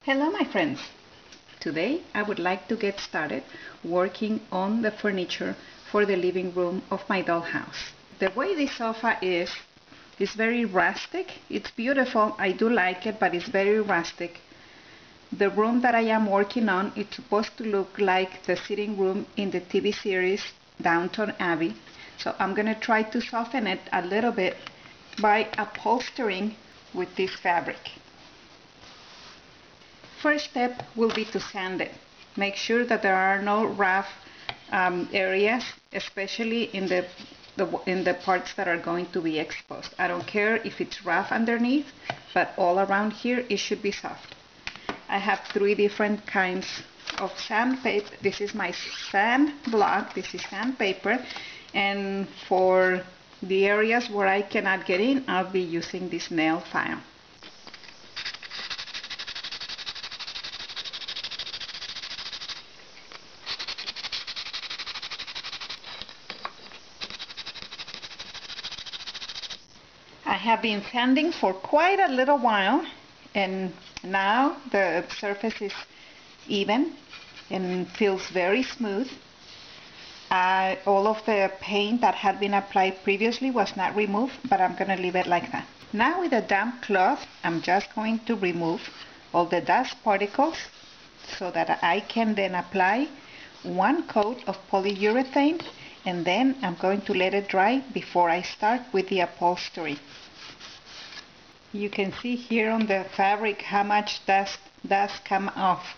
Hello my friends! Today I would like to get started working on the furniture for the living room of my dollhouse. The way this sofa is very rustic. It's beautiful, I do like it, but it's very rustic. The room that I am working on, it's supposed to look like the sitting room in the TV series Downton Abbey. So I'm going to try to soften it a little bit by upholstering with this fabric. First step will be to sand it. Make sure that there are no rough areas, especially in the parts that are going to be exposed. I don't care if it's rough underneath, but all around here it should be soft. I have 3 different kinds of sandpaper. This is my sand block, this is sandpaper, and for the areas where I cannot get in, I'll be using this nail file. I have been sanding for quite a little while, and now the surface is even and feels very smooth. All of the paint that had been applied previously was not removed, but I'm going to leave it like that. Now with a damp cloth, I'm just going to remove all the dust particles so that I can then apply 1 coat of polyurethane, and then I'm going to let it dry before I start with the upholstery. You can see here on the fabric how much dust come off.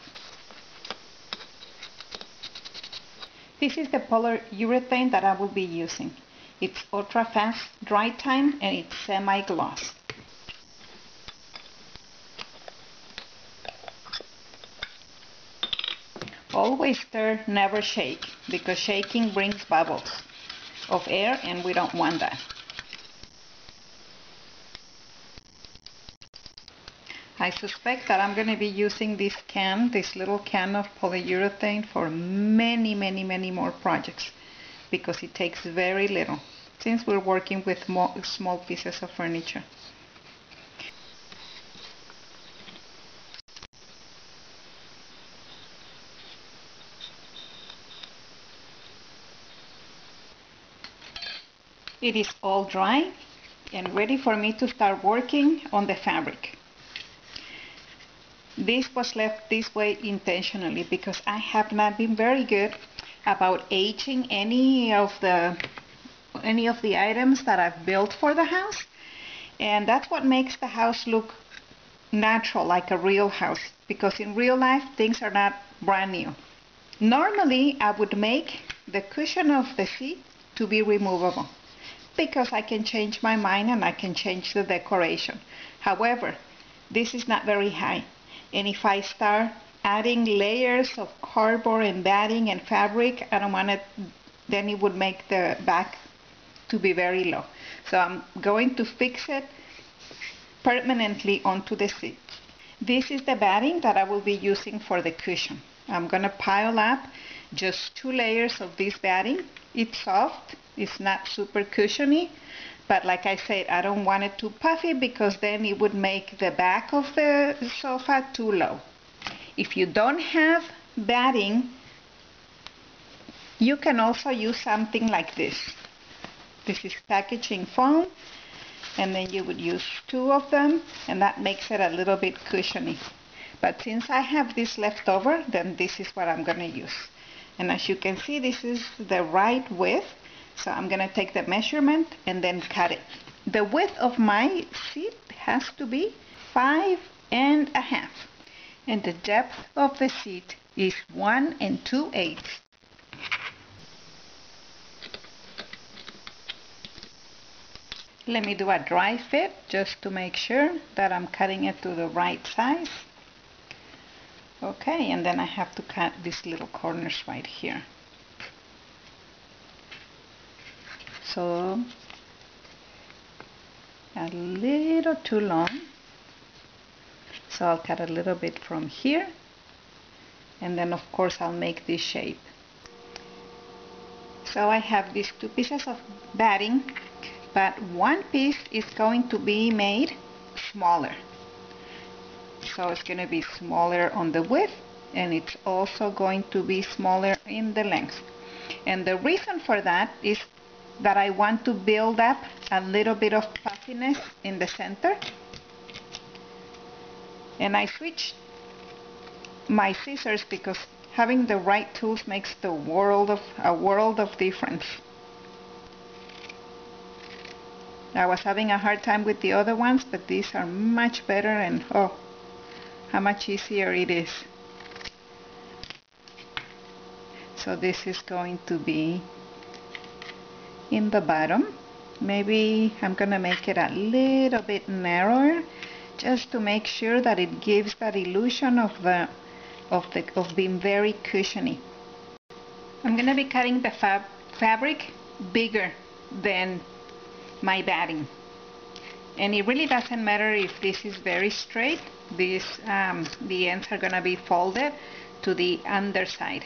This is the polyurethane that I will be using. It's ultra fast dry time and it's semi-gloss. Always stir, never shake, because shaking brings bubbles of air and we don't want that. I suspect that I'm going to be using this little can of polyurethane for many more projects, because it takes very little, since we're working with small pieces of furniture. It is all dry and ready for me to start working on the fabric. This was left this way intentionally because I have not been very good about aging any of the items that I've built for the house, and that's what makes the house look natural, like a real house, because in real life things are not brand new. Normally I would make the cushion of the seat to be removable, because I can change my mind and I can change the decoration. However, this is not very high, and if I start adding layers of cardboard and batting and fabric, I don't want it, then it would make the back to be very low. So I'm going to fix it permanently onto the seat. This is the batting that I will be using for the cushion. I'm going to pile up just 2 layers of this batting. It's soft, it's not super cushiony, but like I said, I don't want it too puffy, because then it would make the back of the sofa too low. If you don't have batting, you can also use something like this. This is packaging foam, and then you would use 2 of them, and that makes it a little bit cushiony. But since I have this left over, then this is what I'm going to use. And as you can see, this is the right width. So I'm going to take the measurement and then cut it. The width of my seat has to be 5 1/2. And the depth of the seat is 1 2/8. Let me do a dry fit just to make sure that I'm cutting it to the right size. Okay, and then I have to cut these little corners right here. So a little too long, so I'll cut a little bit from here, and then of course I'll make this shape. So I have these 2 pieces of batting, but 1 piece is going to be made smaller. So it's going to be smaller on the width, and it's also going to be smaller in the length. And the reason for that is that I want to build up a little bit of puffiness in the center. And I switched my scissors because having the right tools makes a world of difference. I was having a hard time with the other ones, but these are much better, and oh, how much easier it is. So this is going to be in the bottom. Maybe I'm gonna make it a little bit narrower, just to make sure that it gives that illusion of being very cushiony. I'm gonna be cutting the fabric bigger than my batting, and it really doesn't matter if this is very straight. The ends are gonna be folded to the underside.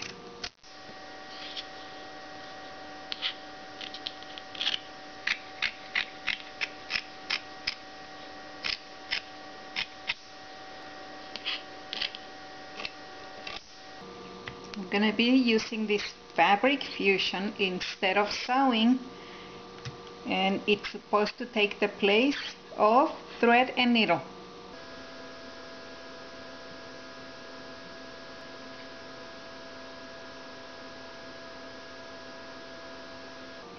I'm gonna be using this fabric fusion instead of sewing, and it's supposed to take the place of thread and needle.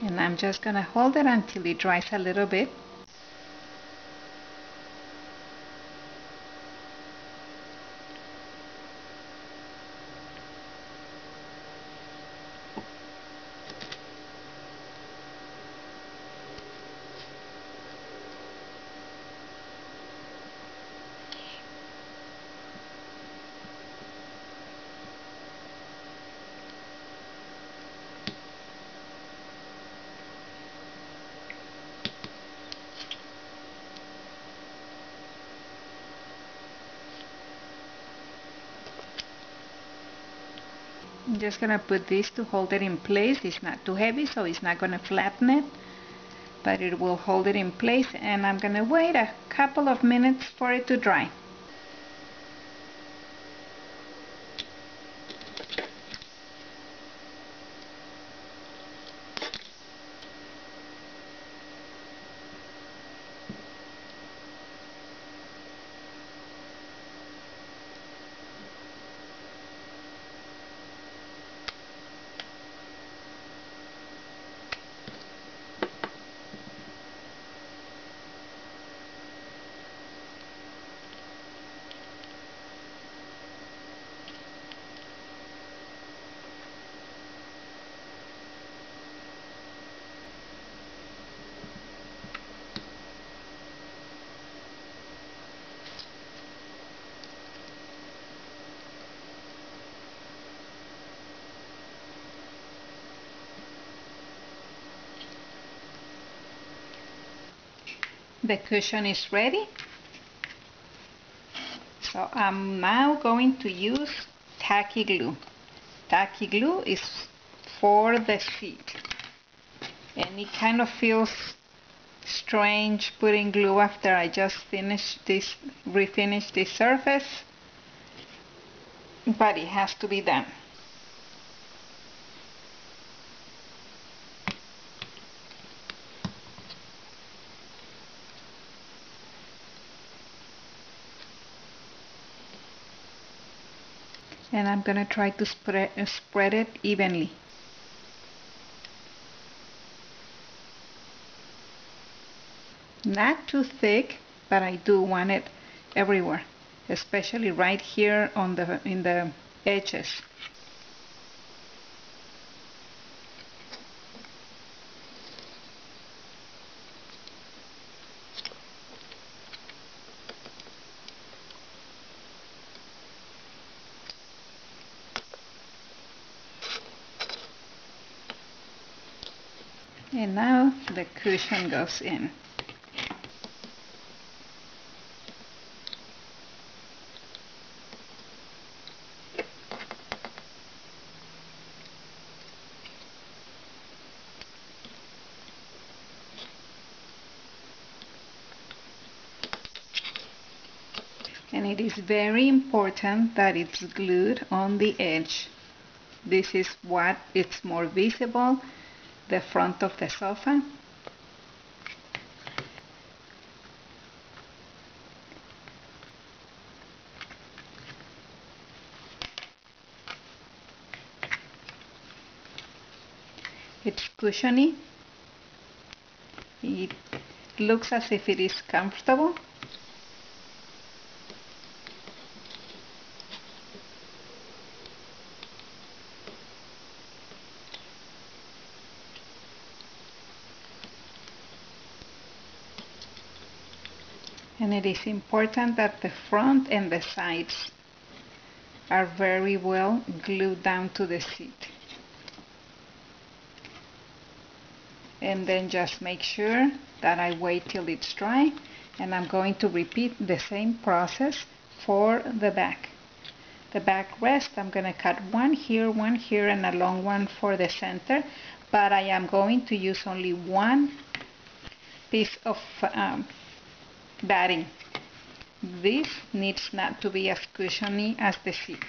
And I'm just gonna hold it until it dries a little bit. I'm just gonna put this to hold it in place. It's not too heavy, so it's not gonna flatten it, but it will hold it in place, and I'm gonna wait a couple of minutes for it to dry. The cushion is ready. So I'm now going to use tacky glue. Tacky glue is for the seat. And it kind of feels strange putting glue after I just refinished this surface. But it has to be done. And I'm gonna try to spread it evenly. Not too thick, but I do want it everywhere, especially right here on in the edges. And now the cushion goes in. And it is very important that it's glued on the edge. This is what it's more visible, the front of the sofa. It's cushiony. It looks as if it is comfortable. And it is important that the front and the sides are very well glued down to the seat. And then just make sure that I wait till it's dry, and I'm going to repeat the same process for the back. The backrest, I'm going to cut one here, and a long one for the center, but I am going to use only one piece of batting. This needs not to be as cushiony as the seat.